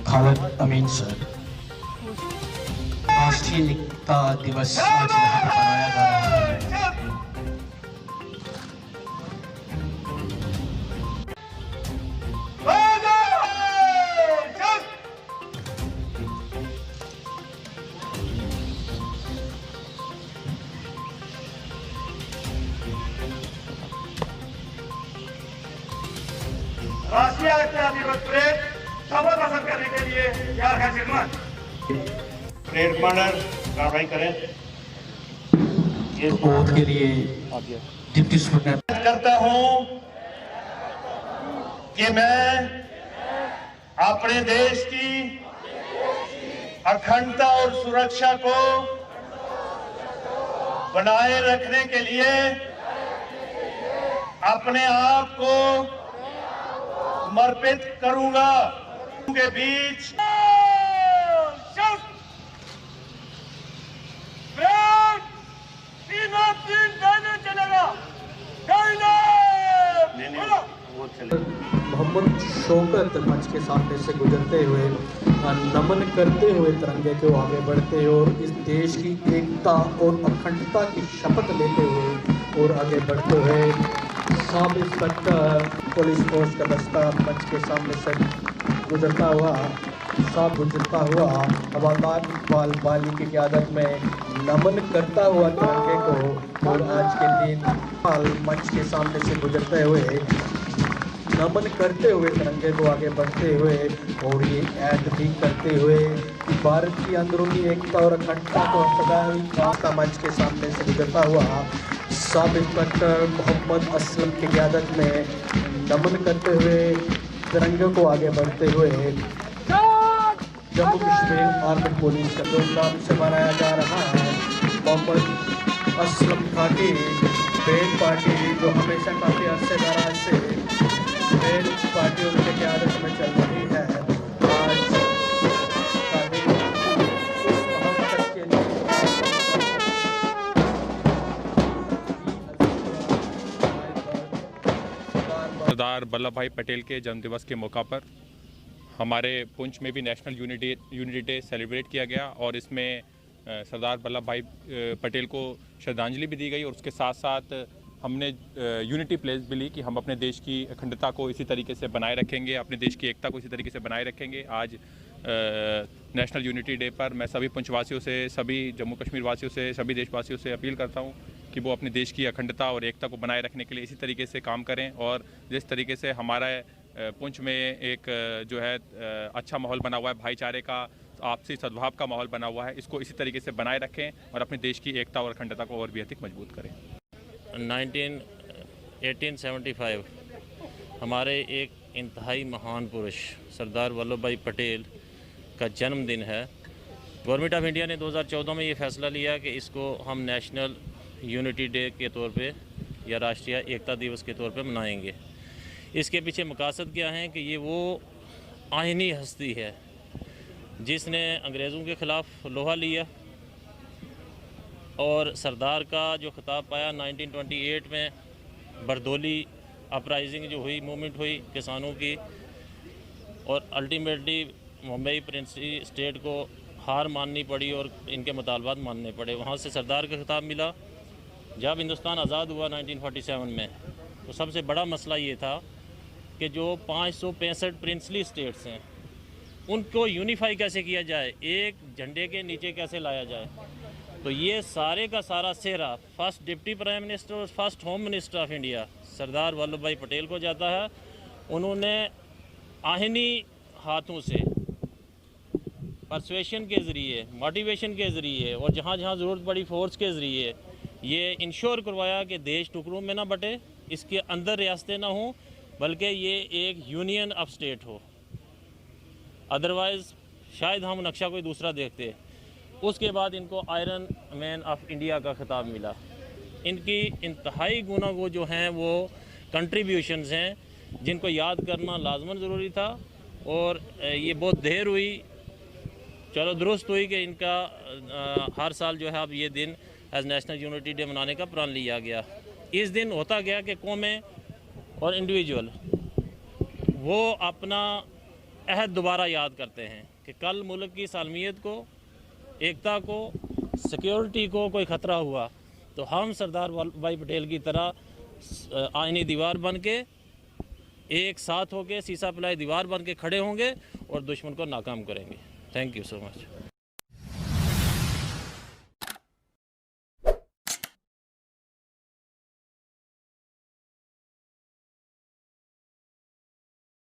खालिद अमीन sir, राष्ट्रीय एकता दिवस आज यहाँ पर मनाया जा रहा है। राष्ट्रीय एकता दिवस परेड शपथ हासिल करने के लिए तैयार है जजमान। परेड कमांडर कार्रवाई करें। ओथ के लिए डिप्टी सुपरिटेंडेंट करता हूं कि मैं अपने देश की अखंडता और सुरक्षा को बनाए रखने के लिए अपने आप को समर्पित करूंगा। के बीच चलेगा। मोहम्मद शौकत मंच के सामने से गुजरते हुए नमन करते हुए तिरंगे को आगे बढ़ते और इस देश की एकता और अखंडता की शपथ लेते हुए और आगे बढ़ते हुए सब इंस्पेक्टर पुलिस फोर्स का दस्ता मंच के सामने से गुजरता हुआ हवादार इकबाल बाली की क़यादत में नमन करता हुआ तिरंगे को और आज के दिन मंच के सामने से गुजरते हुए नमन करते हुए तिरंगे को आगे बढ़ते हुए और ये ऐड भी करते हुए कि भारत की अंदरूनी एकता और अखंडता को सदा मंच के सामने से गुजरता हुआ सब इंस्पेक्टर मोहम्मद असलम की क़यादत में नमन करते हुए तिरंगे को आगे बढ़ते हुए जम्मू कश्मीर आर्मी पुलिस का धूमधाम से मनाया जा रहा है। मोहम्मद असलम घाटी बैंड पार्टी जो हमेशा काफ़ी अरसे दराज से बैंड पार्टी उनके क़यादत में चल रही है, आज सरदार वल्लभ भाई पटेल के जन्मदिवस के मौका पर हमारे पुंछ में भी नेशनल यूनिटी डे सेलिब्रेट किया गया और इसमें सरदार वल्लभ भाई पटेल को श्रद्धांजलि भी दी गई और उसके साथ साथ हमने यूनिटी प्लेस भी ली कि हम अपने देश की अखंडता को इसी तरीके से बनाए रखेंगे, अपने देश की एकता को इसी तरीके से बनाए रखेंगे। आज नेशनल यूनिटी डे पर मैं सभी पुंछवासियों से, सभी जम्मू कश्मीर वासियों से, सभी देशवासियों से अपील करता हूं कि वो अपने देश की अखंडता और एकता को बनाए रखने के लिए इसी तरीके से काम करें और जिस तरीके से हमारा पुंछ में एक जो है अच्छा माहौल बना हुआ है, भाईचारे का, आपसी सद्भाव का माहौल बना हुआ है, इसको इसी तरीके से बनाए रखें और अपने देश की एकता और अखंडता को और भी अधिक मजबूत करें। 1875 हमारे एक इंतहाई महान पुरुष सरदार वल्लभ भाई पटेल का जन्मदिन है। गवर्नमेंट ऑफ इंडिया ने 2014 में ये फ़ैसला लिया कि इसको हम नेशनल यूनिटी डे के तौर पे या राष्ट्रीय एकता दिवस के तौर पे मनाएंगे। इसके पीछे मकसद क्या है कि ये वो आइनी हस्ती है जिसने अंग्रेज़ों के ख़िलाफ़ लोहा लिया और सरदार का जो खिताब पाया 1928 में बरदौली अपराइजिंग जो हुई, मूवमेंट हुई किसानों की, और अल्टीमेटली मुंबई प्रिंसली स्टेट को हार माननी पड़ी और इनके मुतालबात मानने पड़े। वहाँ से सरदार का खिताब मिला। जब हिंदुस्तान आज़ाद हुआ 1947 में तो सबसे बड़ा मसला ये था कि जो 565 प्रिंसली स्टेट्स हैं उनको यूनिफाई कैसे किया जाए, एक झंडे के नीचे कैसे लाया जाए। तो ये सारे का सारा सेहरा फर्स्ट डिप्टी प्राइम मिनिस्टर और first home minister of India Sardar Vallabh bhai Patel को जाता है। उन्होंने आहिनी हाथों से परसुएशन के ज़रिए, मोटिवेशन के ज़रिए और जहाँ जहाँ ज़रूरत पड़ी फोर्स के ज़रिए ये इंश्योर करवाया कि देश टुकड़ों में ना बटे, इसके अंदर रियासतें ना हों, बल्कि ये एक यूनियन ऑफ स्टेट हो। अदरवाइज़ शायद हम नक्शा कोई दूसरा देखते। उसके बाद इनको आयरन मैन ऑफ इंडिया का खिताब मिला। इनकी इंतहाई गुनागो जो हैं वो कंट्रीब्यूशंस हैं जिनको याद करना लाजमन ज़रूरी था और ये बहुत देर हुई, चलो दुरुस्त हुई कि इनका हर साल जो है अब ये दिन एज नेशनल यूनिटी डे मनाने का प्रण लिया गया। इस दिन होता गया कि कौमें और इंडिविजुअल वो अपना अहद दोबारा याद करते हैं कि कल मुल्क की सालमियत को, एकता को, सिक्योरिटी को कोई ख़तरा हुआ तो हम सरदार वल्लभ भाई पटेल की तरह आईनी दीवार बन के एक साथ होके सीसा पिलाई दीवार बन के खड़े होंगे और दुश्मन को नाकाम करेंगे। Thank you so much.